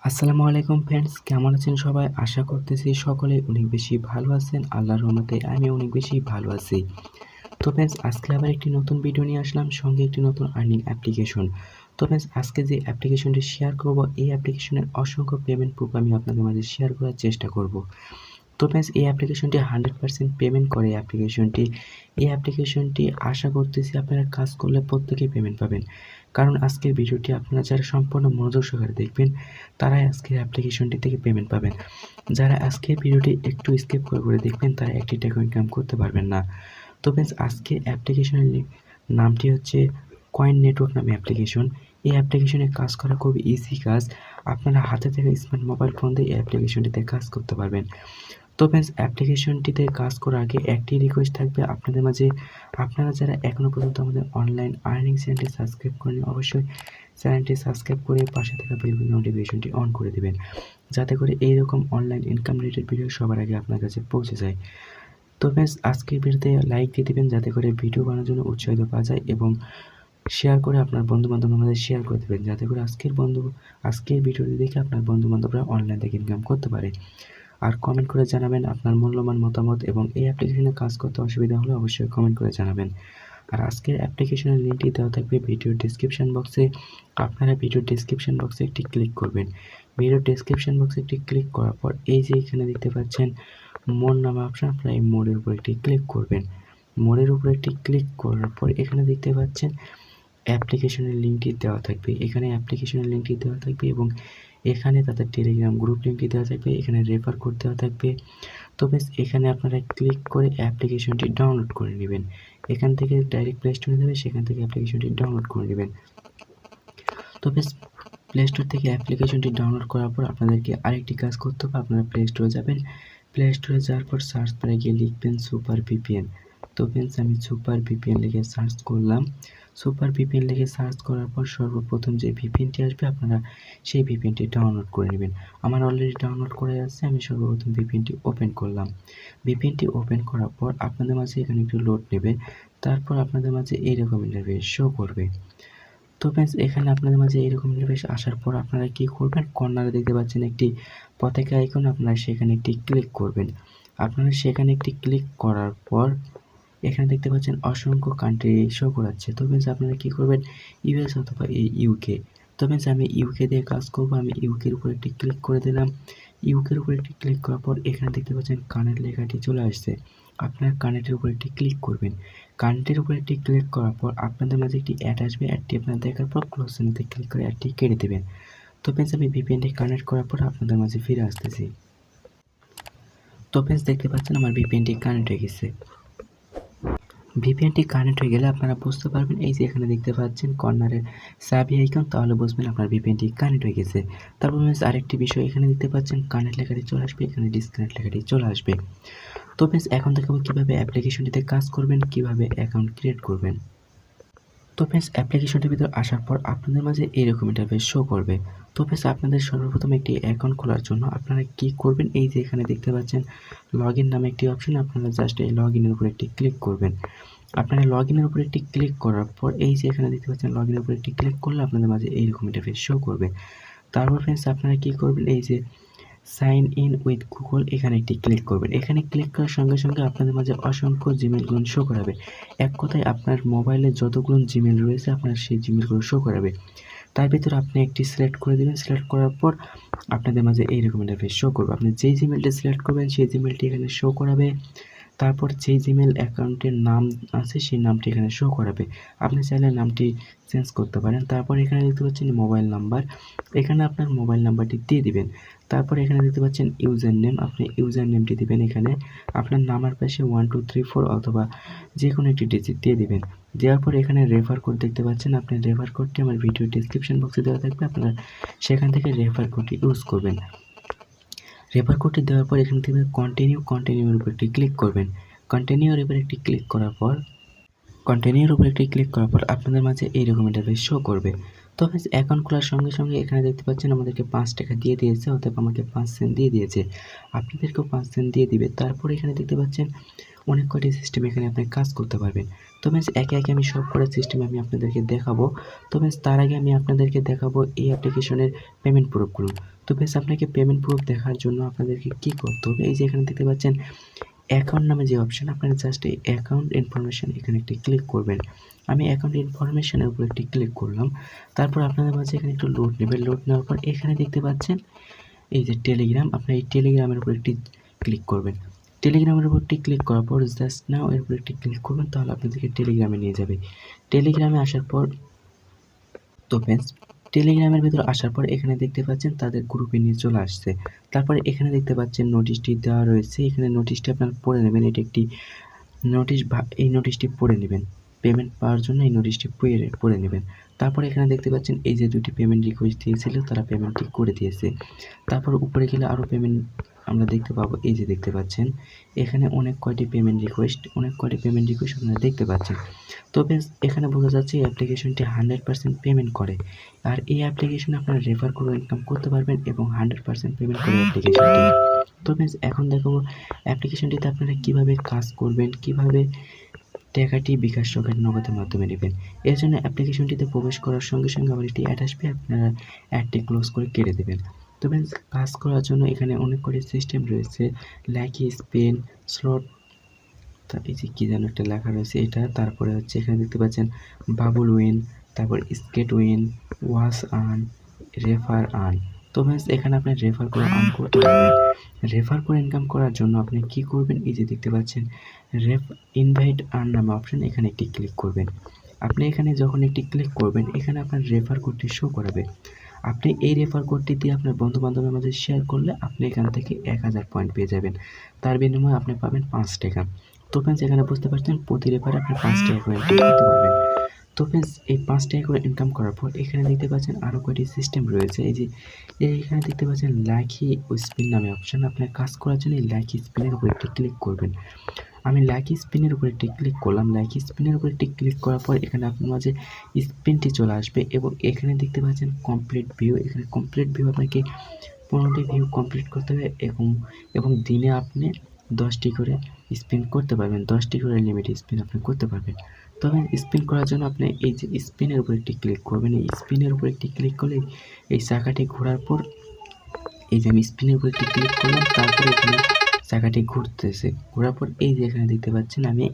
আসসালামু আলাইকুম ফ্রেন্ডস, কেমন আছেন সবাই? আশা করতেছি সকলে অনেক বেশি ভালো আছেন। আল্লাহর রহমতে আমি অনেক বেশি ভালো আছি। তো ফ্রেন্ডস, আজকে আবার একটি নতুন ভিডিও নিয়ে আসলাম, সঙ্গে একটি নতুন আর্নিং অ্যাপ্লিকেশন। তো ফ্রেন্ডস, আজকে যে অ্যাপ্লিকেশনটি শেয়ার করব, এই অ্যাপ্লিকেশনের অসংখ্য পেমেন্ট প্রুফ আমি আপনাদের মাঝে শেয়ার করার চেষ্টা করব। তো ফ্রেন্ডস, এই অ্যাপ্লিকেশনটি 100% পেমেন্ট করে। এই অ্যাপ্লিকেশনটি আশা করতেছি আপনারা কাজ করলে প্রত্যেকেই পেমেন্ট পাবেন। কারণ আজকের ভিডিওটি আপনারা যারা সম্পূর্ণ মনোযোগ সহকারে দেখবেন, তারাই আজকের অ্যাপ্লিকেশনটি থেকে পেমেন্ট পাবেন। যারা আজকের ভিডিওটি একটু স্কিপ করে দেখবেন, তারা একটি টাকা ইনকাম করতে পারবেন না। তো ফ্রেন্ডস, আজকের অ্যাপ্লিকেশনের নামটি হচ্ছে কয়েন নেটওয়ার্ক নামে অ্যাপ্লিকেশন। এই অ্যাপ্লিকেশনে কাজ করা খুব ইজি কাজ। আপনারা হাতে থাকা স্মার্ট মোবাইল ফোন দিয়ে এই অ্যাপ্লিকেশনটিতে কাজ করতে পারবেন। তো ফ্রেন্ডস, অ্যাপ্লিকেশনটিতে কাজ করার আগে একটি রিকোয়েস্ট থাকবে আপনাদের মাঝে, আপনারা যারা এখনও পর্যন্ত আমাদের অনলাইন আর্নিং চ্যানেলটি সাবস্ক্রাইব করেনি, অবশ্যই চ্যানেলটি সাবস্ক্রাইব করে পাশে থাকা বেল নোটিফিকেশনটি অন করে দেবেন, যাতে করে এইরকম অনলাইন ইনকাম রিলেটেড ভিডিও সবার আগে আপনার কাছে পৌঁছে যায়। তো ফ্রেন্ডস, আজকের ভিডিওতে লাইক দিয়ে দেবেন, যাতে করে ভিডিও বানানোর জন্য উৎসাহিত পাওয়া যায়, এবং শেয়ার করে আপনার বন্ধুবান্ধবের মধ্যে শেয়ার করে দেবেন, যাতে করে আজকের ভিডিওটি দেখে আপনার বন্ধুবান্ধবরা অনলাইন থেকে ইনকাম করতে পারে। আর কমেন্ট করে জানাবেন আপনার মূল্যবান মতামত, এবং এই অ্যাপ্লিকেশনে কাজ করতে অসুবিধা হলে অবশ্যই কমেন্ট করে জানাবেন। আর আজকের অ্যাপ্লিকেশনের লিঙ্কটি দেওয়া থাকবে ভিডিওর ডেসক্রিপশন বক্সে। আপনারা ভিডিওর ডেসক্রিপশন বক্সে একটি ক্লিক করবেন। ভিডিওর ডেসক্রিপশন বক্সে একটি ক্লিক করার পর এই যে এখানে দেখতে পাচ্ছেন মোর নামে অপশন, আপনারা এই মোড়ের উপর একটি ক্লিক করবেন। মোড়ের উপর একটি ক্লিক করার পর এখানে দেখতে পাচ্ছেন অ্যাপ্লিকেশনের লিঙ্কটি দেওয়া থাকবে। এখানে অ্যাপ্লিকেশনের লিঙ্কটি দেওয়া থাকবে, এবং এখানে তাদের টেলিগ্রাম গ্রুপ লিঙ্কটি দেওয়া থাকবে। এখানে রেফার কোড দেওয়া থাকবে। তো বেশ, এখানে আপনারা ক্লিক করে অ্যাপ্লিকেশনটি ডাউনলোড করে নেবেন। এখান থেকে ডাইরেক্ট প্লে স্টোরে যাবে, সেখান থেকে অ্যাপ্লিকেশনটি ডাউনলোড করে নেবেন। তো বেশ, প্লে স্টোর থেকে অ্যাপ্লিকেশনটি ডাউনলোড করার পর আপনাদেরকে আরেকটি কাজ করতে হবে। আপনারা প্লে স্টোরে যাবেন। প্লে স্টোরে যাওয়ার পর সার্চ বারে গিয়ে লিখবেন সুপার ভিপিএন। তো ফ্রেন্ডস, আমি সুপার ভিপিএন লিখে সার্চ করলাম। সুপার ভিপিএন লিখে সার্চ করার পর সর্বপ্রথম যে ভিপিএনটি আসবে, আপনারা সেই ভিপিএনটি ডাউনলোড করে নেবেন। আমার অলরেডি ডাউনলোড করে আছে, আমি সর্বপ্রথম ভিপিএনটি ওপেন করলাম। ভিপিএনটি ওপেন করার পর আপনাদের মাঝে এখানে একটু লোড নেবে, তারপর আপনাদের মাঝে এইরকম ইন্টারফেস শো করবে। তো ফ্রেন্ডস, এখানে আপনাদের মাঝে এরকম ইন্টারফেস আসার পর আপনারা কি করবেন, কর্নারে দেখতে পাচ্ছেন একটি পতাকা আইকন, আপনারা সেখানে একটি ক্লিক করবেন। আপনারা সেখানে একটি ক্লিক করার পর এখানে দেখতে পাচ্ছেন অসংখ্য কান্ট্রি শো করাচ্ছে। তো ফ্রেন্ডস, আপনারা কি করবেন, ইউএস অথবা এই ইউকে। তো ফ্রেন্ডস, আমি ইউকে দিয়ে কাজ করব। আমি ইউকের উপর একটি ক্লিক করে দিলাম। ইউকের উপর একটি ক্লিক করার পর এখানে দেখতে পাচ্ছেন কানেক্ট লেখাটি চলে আসছে। আপনারা কানেক্টের উপর একটি ক্লিক করবেন। কানেক্টের উপর একটি ক্লিক করার পর আপনাদের মাঝে একটি অ্যাড আসবে। অ্যাডটি আপনারা দেখার পর ক্লোজ চিহ্নতে ক্লিক করে অ্যাডটি কেটে দেবেন। তো ফ্রেন্ডস, আমি ভিপিএনটি কানেক্ট করার পর আপনাদের মাঝে ফিরে আসতেছি। তো ফ্রেন্ডস, দেখতে পাচ্ছেন আমার ভিপিএনটি কানেক্ট হয়ে গেছে। ভিপিএনটি কানেক্ট হয়ে গেলে আপনারা বুঝতে পারবেন, এই যে এখানে দেখতে পাচ্ছেন কর্নারের সাবি আইকন, তাহলে বুঝবেন আপনার ভিপিএনটি কানেক্ট হয়ে গেছে। তারপর আরেকটি বিষয়, এখানে দেখতে পাচ্ছেন কানেক্ট লেখাটি চলে আসবে, এখানে ডিসকানেক্ট লেখাটি চলে আসবে। তো ফ্রেন্ডস, এখন দেখাবো কীভাবে অ্যাপ্লিকেশনটিতে কাজ করবেন, কীভাবে অ্যাকাউন্ট ক্রিয়েট করবেন। তো ফ্রেন্ডস, অ্যাপ্লিকেশনটির ভিতর আসার পর আপনাদের মাঝে এইরকম ইন্টারফেস শো করবে। তো ফ্রেন্ডস, আপনাদের সর্বপ্রথম একটি অ্যাকাউন্ট খোলার জন্য আপনারা কি করবেন, এই যে এখানে দেখতে পাচ্ছেন লগ ইন নামে একটি অপশন, আপনারা জাস্ট এই লগ ইনের উপর একটি ক্লিক করবেন। আপনারা লগ ইনের উপর একটি ক্লিক করার পর এই যে এখানে দেখতে পাচ্ছেন লগ ইনের উপর একটি ক্লিক করলে আপনাদের মাঝে এইরকম ইন্টারফেস শো করবে। তারপর ফ্রেন্ডস, আপনারা কি করবেন, এই যে সাইন ইন উইথ গুগল, এখানে একটি ক্লিক করবেন। এখানে ক্লিক করার সঙ্গে সঙ্গে আপনাদের মাঝে অসংখ্য জিমেলগুলো শো করাবে। এক কথায় আপনার মোবাইলে যতগুলো জিমেল রয়েছে আপনার সেই জিমেলগুলো শো করাবে। তার ভিতরে আপনি একটি সিলেক্ট করে দেবেন। সিলেক্ট করার পর আপনাদের মাঝে এইরকম ইন্টারফেস শো করবে। আপনি যেই জিমেলটি সিলেক্ট করবেন সেই জিমেলটি এখানে শো করাবে। তারপর যেই জিমেল অ্যাকাউন্টের নাম আছে সেই নামটি এখানে শো করাবে। আপনি চাইলে নামটি চেঞ্জ করতে পারেন। তারপর এখানে দেখতে পাচ্ছেন মোবাইল নাম্বার, এখানে আপনার মোবাইল নাম্বারটি দিয়ে দিবেন। তারপর এখানে দেখতে পাচ্ছেন ইউজার নেম, আপনি ইউজার নেমটি দিবেন। এখানে আপনার নামের পাশে 1 2 3 4 অথবা যে কোনো একটি ডিজিট দিয়ে দিবেন। দেওয়ার পর এখানে রেফার কোড দেখতে পাচ্ছেন, আপনি রেফার কোডটি আমার ভিডিও ডিসক্রিপশন বক্সে দেওয়া থাকবে, আপনারা সেখান থেকে রেফার কোডটি ইউজ করবেন। রেফার কোডটি দেওয়ার পর এখান থেকে কন্টিনিউর উপর একটি ক্লিক করবেন। কন্টিনিউর উপর একটি ক্লিক করার পর আপনাদের মাঝে এইরকম ইন্টারফেস শো করবে। তো ফ্রেন্ডস, অ্যাকাউন্ট খোলার সঙ্গে সঙ্গে এখানে দেখতে পাচ্ছেন আমাদেরকে 5 টাকা দিয়ে দিয়েছে, অর্থাৎ আমাকে 5 সেন্ট দিয়ে দিয়েছে, আপনাদেরকেও 5 সেন্ট দিয়ে দিবে। তারপর এখানে দেখতে পাচ্ছেন অনেক কয়টি সিস্টেম এখানে আপনি কাজ করতে পারবেন। তো ফ্রেন্ডস একে একে আমি সব কটা সিস্টেম আমি আপনাদেরকে দেখাবো। তো ফ্রেন্ডস তার আগে আমি আপনাদেরকে দেখাবো এই অ্যাপ্লিকেশনের পেমেন্ট প্রুফগুলো। তো ফ্রেন্ডস আপনাকে পেমেন্ট প্রুফ দেখার জন্য আপনাদেরকে কী করতে হবে, এই যে এখানে দেখতে পাচ্ছেন অ্যাকাউন্ট নামে যে অপশন, আপনারা জাস্ট এই অ্যাকাউন্ট ইনফরমেশন এখানে একটি ক্লিক করবেন। আমি অ্যাকাউন্ট ইনফরমেশনের উপর একটি ক্লিক করলাম। তারপর আপনাদের মাঝে এখানে একটু লোড নেবে। লোড নেওয়ার পর এখানে দেখতে পাচ্ছেন এই যে টেলিগ্রাম, আপনার এই টেলিগ্রামের উপর একটি ক্লিক করবেন। টেলিগ্রামের উপর একটি ক্লিক করার পর জাস্ট নাও এর উপর একটি ক্লিক করবেন, তাহলে আপনাদেরকে টেলিগ্রামে নিয়ে যাবে। টেলিগ্রামে আসার পর তো ফ্রেন্ডস টেলিগ্রামের ভিতর আসার পর এখানে দেখতে পাচ্ছেন তাদের গ্রুপে নিয়ে চলে আসছে। তারপরে এখানে দেখতে পাচ্ছেন নোটিশটি দেওয়া রয়েছে। এখানে নোটিশটি আপনারা পড়ে নেবেন। এটি একটি নোটিশ, এই নোটিশটি পড়ে নেবেন। পেমেন্ট পাওয়ার জন্য এই নোটিশটি পড়ে নেবেন। তারপরে এখানে দেখতে পাচ্ছেন এই যে দুটি পেমেন্ট রিকোয়েস্ট দিয়েছিল, তারা পেমেন্টটি করে দিয়েছে। তারপর উপরে গেলে আরও পেমেন্ট আমরা দেখতে পাবো। এই যে দেখতে পাচ্ছেন এখানে অনেক কয়টি পেমেন্ট রিকোয়েস্ট আপনারা দেখতে পাচ্ছেন। তো বেশ এখানে বোঝা যাচ্ছে এই অ্যাপ্লিকেশনটি 100% পেমেন্ট করে। আর এই অ্যাপ্লিকেশনে আপনারা রেফার করে ইনকাম করতে পারবেন এবং 100% পেমেন্ট করে অ্যাপ্লিকেশনটি। তো বেশ এখন দেখো অ্যাপ্লিকেশনটিতে আপনারা কীভাবে কাজ করবেন, কীভাবে টাকাটি বিকাশ রকেট নগদের মাধ্যমে নেবেন। এর জন্য অ্যাপ্লিকেশনটিতে প্রবেশ করার সঙ্গে সঙ্গে আবার একটি অ্যাড আসবে, আপনারা অ্যাডটি ক্লোজ করে কেটে দেবেন। তো ফ্রেন্ডস কাজ করার জন্য এখানে অনেক কটি সিস্টেম রয়েছে, লাকি স্পিন, স্লট, এই যে কী যেন একটা লেখা রয়েছে এটা। তারপরে হচ্ছে এখানে দেখতে পাচ্ছেন বাবুল উইন, তারপর skate win, wash earn, refer earn. তো ফ্রেন্ডস এখানে আপনি রেফার করে আর্ন করতে পারবেন। রেফার করে ইনকাম করার জন্য আপনি কি করবেন, এই যে দেখতে পাচ্ছেন ইনভাইট আর্ন নামে অপশন, এখানে একটি ক্লিক করবেন। আপনি এখানে যখন একটি ক্লিক করবেন এখানে আপনার রেফার কোডটি শো করাবে। আপনি এই রেফার কোডটি দিয়ে আপনার বন্ধুবান্ধবের মাঝে শেয়ার করলে আপনি এখান থেকে 1000 পয়েন্ট পেয়ে যাবেন। তার বিনিময়ে আপনি পাবেন 5 টাকা। তো ফ্রেন্ডস এখানে বুঝতে পারছেন প্রতি রেফারে আপনি 5 টাকা করে ইনকাম করতে পারবেন। তো ফ্রেন্ডস এই 5 টাকা করে ইনকাম করার পর এখানে দেখতে পাচ্ছেন আরও কয়টি সিস্টেম রয়েছে। এই যে এখানে দেখতে পাচ্ছেন লাকি স্পিন নামে অপশন। আপনার কাজ করার জন্য এই লাকি স্পিনের উপর একটি ক্লিক করবেন। আমি লাকি স্পিনের উপর একটি ক্লিক করলাম। লাকি স্পিনের উপর একটি ক্লিক করার পর এখানে আপনার মাঝে স্পিনটি চলে আসবে এবং এখানে দেখতে পাচ্ছেন কমপ্লিট ভিউ। এখানে কমপ্লিট ভিউ আপনাকে 15টি ভিউ কমপ্লিট করতে হবে এবং দিনে আপনি 10টি করে স্পিন করতে পারবেন। 10টি করে লিমিটেড স্পিন আপনি করতে পারবেন। তবে স্পিন করার জন্য আপনি এই যে স্পিনের উপর একটি ক্লিক করবেন। এই স্পিনের উপর একটি ক্লিক করলে এই চাকাটি ঘোরার পর এই যে আমি স্পিনের উপর একটি ক্লিক করলাম, তারপরে এখানে চাকাটি ঘুরতেছে। ঘোরার পর এই যে এখানে দেখতে পাচ্ছেন আমি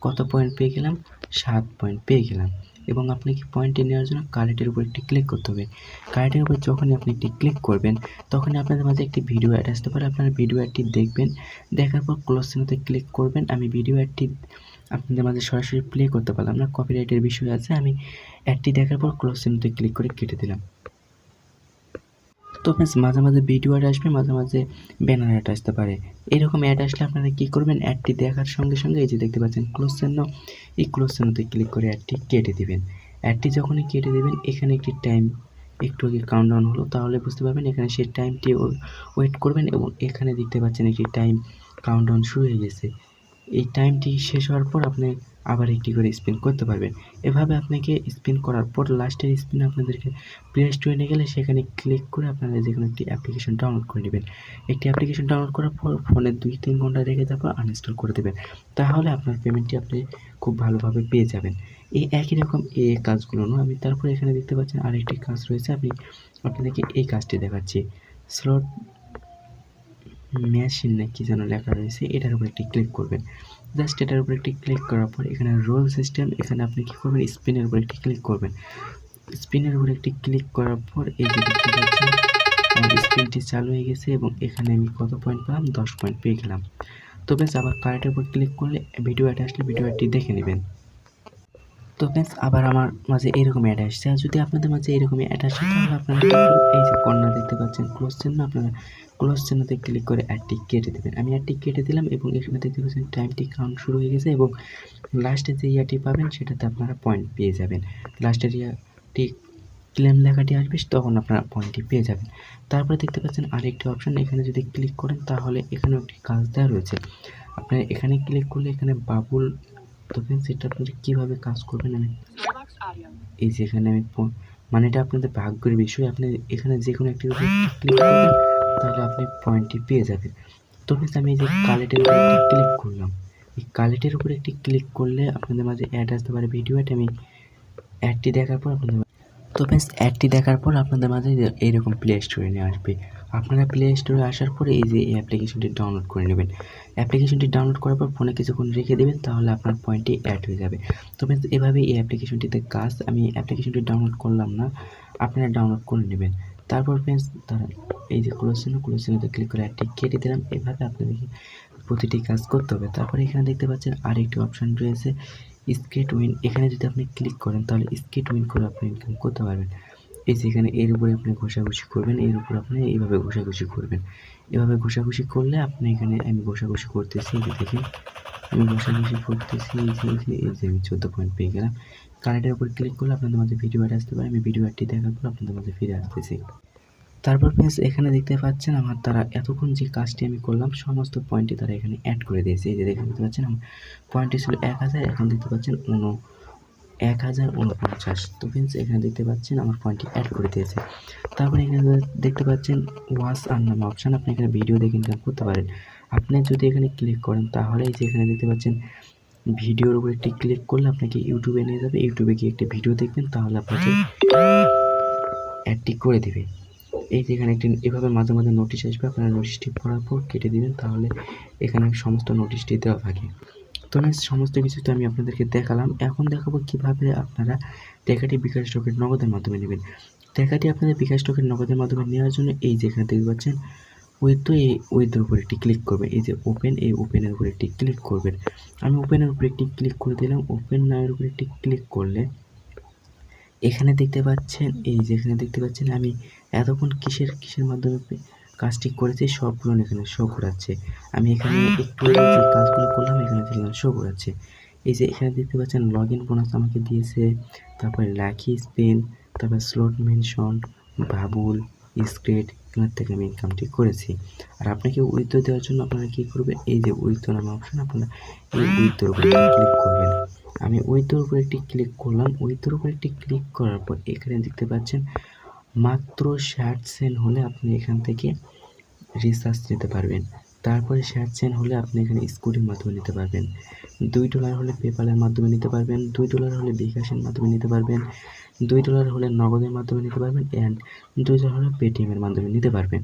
কত পয়েন্ট পেয়ে গেলাম, 7 পয়েন্ট পেয়ে গেলাম। এবং আপনাকে পয়েন্টটি নেওয়ার জন্য কারেন্টের উপর একটি ক্লিক করতে হবে। কারেন্টের উপর যখনই আপনি একটি ক্লিক করবেন তখনই আপনাদের মাঝে একটি ভিডিও অ্যাড আসতে পারে। আপনারা ভিডিও অ্যাডটি দেখবেন, দেখার পর ক্লোজ চিহ্নতে ক্লিক করবেন। আমি ভিডিও অ্যাডটি আপনাদের মাঝে সরাসরি প্লে করতে পারলাম না, কপিরাইটের বিষয় আছে। আমি অ্যাডটি দেখার পর ক্লোজ চিহ্নতে ক্লিক করে কেটে দিলাম। তো ফ্রেন্ডস মাঝে মাঝে ভিডিও অ্যাড আসবে, মাঝে মাঝে ব্যানার অ্যাড আসতে পারে। এরকম অ্যাড আসলে আপনারা কী করবেন, অ্যাডটি দেখার সঙ্গে সঙ্গে এই যে দেখতে পাচ্ছেন ক্লোজ চিহ্ন, এই ক্লোজ চিহ্নতে ক্লিক করে অ্যাডটি কেটে দিবেন। অ্যাডটি যখনই কেটে দেবেন এখানে একটি টাইম একটু আগে কাউন্টডাউন হলো, তাহলে বুঝতে পারবেন এখানে সেই টাইমটি ওয়েট করবেন এবং এখানে দেখতে পাচ্ছেন একটি টাইম কাউন্টডাউন শুরু হয়ে গেছে। এই টাইমটি শেষ হওয়ার পর আপনি আবার একটি করে স্পিন করতে পারবেন। এভাবে আপনাকে স্পিন করার পর লাস্টের স্পিন আপনাদেরকে প্লে স্টোরে নিয়ে গেলে সেখানে ক্লিক করে আপনারা যে কোনো একটি অ্যাপ্লিকেশন ডাউনলোড করে নেবেন। একটি অ্যাপ্লিকেশন ডাউনলোড করার পর ফোনে 2-3 ঘন্টা রেখে তারপর আনইনস্টল করে দেবেন। তাহলে আপনার পেমেন্টটি আপনি খুব ভালোভাবে পেয়ে যাবেন। এই একই রকম এই কাজগুলো নয়, আমি তারপরে এখানে দেখতে পাচ্ছেন আরেকটি কাজ রয়েছে। আমি আপনাদেরকে এই কাজটি দেখাচ্ছি। স্লট মেশিন না কি যেন লেখা রয়েছে, এটার উপর একটি ক্লিক করবেন। জাস্ট এটার উপর একটি ক্লিক করার পর এখানে রোল সিস্টেম, এখানে আপনি কী করবেন, স্পিনের উপর একটি ক্লিক করবেন। স্পিনের উপর একটি ক্লিক করার পর এই যে দেখতে পাচ্ছেন আমার স্পিনটি চালু হয়ে গেছে এবং এখানে আমি কত পয়েন্ট পেলাম, 10 পয়েন্ট পেয়ে গেলাম। তো বেশ আবার কারেন্টের উপর ক্লিক করলে ভিডিও অ্যাড আসলে ভিডিও অ্যাডটি দেখে নেবেন। তো ফ্রেন্ডস আবার আমার মাঝে এরকম অ্যাড আসছে। আর যদি আপনাদের মাঝে এরকমই অ্যাড আসে তাহলে আপনারা এই যে কর্নার দেখতে পাচ্ছেন ক্লোজ চিহ্ন, আপনারা ক্লোজ চিহ্নতে ক্লিক করে অ্যাডটি কেটে দেবেন। আমি অ্যাডটি কেটে দিলাম এবং এখানে দেখতে পাচ্ছেন টাইমটি কাউন্ট শুরু হয়ে গেছে এবং লাস্টে যে ইয়াটি পাবেন সেটাতে আপনারা পয়েন্ট পেয়ে যাবেন। লাস্টের ইয়াটি ক্লেম লেখাটি আসবে তখন আপনারা পয়েন্টটি পেয়ে যাবেন। তারপরে দেখতে পাচ্ছেন আরেকটি অপশন, এখানে যদি ক্লিক করেন তাহলে এখানেও একটি কাজ দেওয়া রয়েছে। আপনারা এখানে ক্লিক করলে এখানে বাবুল, তো ফ্রেন্ডস এটা আপনারা কীভাবে কাজ করবেন আমি এই যে এখানে আমি মানে এটা আপনাদের ভাগ্যের বিষয়। আপনি এখানে যে কোনো একটি ক্লিক করবেন তাহলে আপনি পয়েন্টটি পেয়ে যাবেন। তো ফ্রেন্ডস আমি এই যে কালেক্টের উপরে ক্লিক করলাম। এই কালেক্টের উপরে একটি ক্লিক করলে আপনাদের মাঝে অ্যাড আসতে পারে, ভিডিও অ্যাড। আমি অ্যাডটি দেখার পর অ্যাডটি দেখার পর আপনাদের মাঝে এইরকম প্লে স্টোরে নিয়ে আসবে। আপনারা প্লে স্টোরে আসার পরে এই যে এই অ্যাপ্লিকেশনটি ডাউনলোড করে নেবেন। অ্যাপ্লিকেশনটি ডাউনলোড করার পর ফোনে কিছুক্ষণ রেখে দেবেন, তাহলে আপনার পয়েন্টটি অ্যাড হয়ে যাবে। তো ফ্রেন্ডস, এভাবে এই অ্যাপ্লিকেশনটিতে কাজ। আমি অ্যাপ্লিকেশনটি ডাউনলোড করলাম না, আপনারা ডাউনলোড করে নেবেন। তারপর ফ্রেন্ডস, এই যে ক্লোজ চিহ্নতে ক্লিক করে অ্যাডটি কেটে দিলাম। এভাবে আপনাদেরকে প্রতিটি কাজ করতে হবে। তারপরে এখানে দেখতে পাচ্ছেন আরেকটি অপশান রয়েছে স্কেট উইন। এখানে যদি আপনি ক্লিক করেন তাহলে স্কেট উইন করে আপনি ইনকাম করতে পারবেন। এই যে এখানে এর উপরে আপনি ঘষাঘষি করবেন, এর উপর আপনি এইভাবে ঘষাঘষি করবেন। এভাবে ঘষাঘষি করলে আপনি এখানে, আমি ঘষাঘষি করতেছি, এই যে দেখেন আমি ঘষাঘষি করতেছি, এই যে আমি 14 পয়েন্ট পেয়ে গেলাম। কারেন্টের উপর ক্লিক করলে আপনাদের মাঝে ভিডিও অ্যাড আসতে পারে। আমি ভিডিও অ্যাডটি দেখার পর আপনাদের মাঝে ফিরে আসতেছি। তারপর ফ্রেন্ডস, এখানে দেখতে পাচ্ছেন আমার তারা এতক্ষণ যে কাজটি আমি করলাম সমস্ত পয়েন্টই তারা এখানে অ্যাড করে দিয়েছে। এই যে দেখতে পাচ্ছেন আমার পয়েন্টটি ছিল 1000, এখন দেখতে পাচ্ছেন 1049। তো ফ্রেন্ডস, এখানে দেখতে পাচ্ছেন আমার পয়েন্টটি অ্যাড করে দিয়েছে। তারপরে এখানে দেখতে পাচ্ছেন ওয়াচ আর নামে অপশান, আপনি এখানে ভিডিও দেখে ইনকাম করতে পারেন। আপনি যদি এখানে ক্লিক করেন তাহলে এই যে এখানে দেখতে পাচ্ছেন ভিডিওর উপর একটি ক্লিক করলে আপনাকে ইউটিউবে নিয়ে যাবে। ইউটিউবে গিয়ে একটি ভিডিও দেখবেন, তাহলে আপনাকে অ্যাডটি করে দেবে। এই যে এখানে একটি এভাবে মাঝে মাঝে নোটিশ আসবে, আপনারা নোটিশটি পড়ার পর কেটে দেবেন, তাহলে এখানে সমস্ত নোটিশটি দেওয়া থাকে। তো সমস্ত কিছু তো আমি আপনাদেরকে দেখালাম। এখন দেখাবো কিভাবে আপনারা টাকাটি বিকাশ টোকেন নগদের মাধ্যমে নেবেন। টাকাটি আপনাদের বিকাশ টোকেন নগদের মাধ্যমে নেওয়ার জন্য এই যে এখানে দেখতে পাচ্ছেন উইথের উপর একটি ক্লিক করবেন। এই যে ওপেন, এই ওপেনের উপর একটি ক্লিক করবেন। আমি ওপেনের উপর একটি ক্লিক করে দিলাম। ওপেন নাওয়ের উপর একটি ক্লিক করলে এখানে দেখতে পাচ্ছেন, এই যে এখানে দেখতে পাচ্ছেন আমি এতক্ষণ কিসের মাধ্যমে কাজটি করেছি সবগুলো এখানে শো করাচ্ছে। আমি এখানে একটু যে কাজগুলো করলাম এখানে শো করাচ্ছে। এই যে এখানে দেখতে পাচ্ছেন লগ ইন বোনাস আমাকে দিয়েছে, তারপরে লাকি স্পিন, তারপর স্লট মেনশন, বাবুল, স্ক্রেট, এখান থেকে আমি ইনকামটি করেছি। আর আপনাকে উইথড্র দেওয়ার জন্য আপনারা কী করবেন, এই যে উইথড্র নামে অপশন, আপনারা এই উইথড্রর উপরে ক্লিক করবেন। আমি উইথড্রর উপরে একটি ক্লিক করলাম। উইথড্রর উপরে একটি ক্লিক করার পর এখানে দেখতে পাচ্ছেন মাত্র 60 সেন্ট হলে আপনি এখান থেকে রিচার্জ নিতে পারবেন। তারপরে 60 সেন্ট হলে আপনি এখানে স্কুটির মাধ্যমে নিতে পারবেন। $2 হলে পেপ্যালের মাধ্যমে নিতে পারবেন, $2 হলে বিকাশের মাধ্যমে নিতে পারবেন, $2 হলে নগদের মাধ্যমে নিতে পারবেন, অ্যান্ড $2 হলে পেটিএমের মাধ্যমে নিতে পারবেন।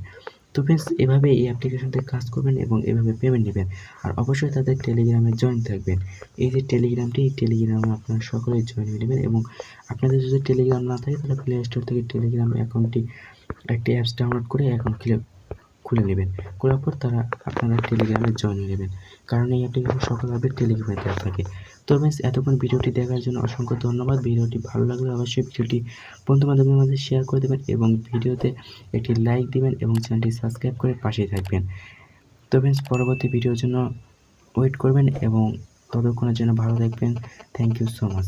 তো ফ্রেন্ডস, এভাবে এই অ্যাপ্লিকেশনতে কাজ করবেন এবং এভাবে পেমেন্ট নেবেন। আর অবশ্যই তাদের টেলিগ্রামে জয়েন থাকবেন। এই যে টেলিগ্রামটি, এই টেলিগ্রামে আপনারা সকলেই জয়েন হয়ে নেবেন। এবং আপনাদের যদি টেলিগ্রাম না থাকে তাহলে প্লে স্টোর থেকে টেলিগ্রাম অ্যাকাউন্টটি একটি অ্যাপস ডাউনলোড করে অ্যাকাউন্ট খুলে নেবেন। করার পর আপনারা টেলিগ্রামে জয়েন হয়ে নেবেন, কারণ এই অ্যাপ্লিকেশন সকল আপডেট টেলিগ্রামে দেওয়া থাকে। তো ফ্রেন্ডস, এতক্ষণ ভিডিওটি দেখার জন্য অসংখ্য ধন্যবাদ। ভিডিওটি ভালো লাগলে অবশ্যই ভিডিওটি বন্ধু-বান্ধবদের মাঝে শেয়ার করে দেবেন এবং ভিডিওতে একটি লাইক দিবেন এবং চ্যানেলটি সাবস্ক্রাইব করে পাশেই থাকবেন। তো ফ্রেন্ডস, পরবর্তী ভিডিওর জন্য ওয়েট করবেন এবং ততক্ষণের জন্য ভালো থাকবেন। Thank you so much.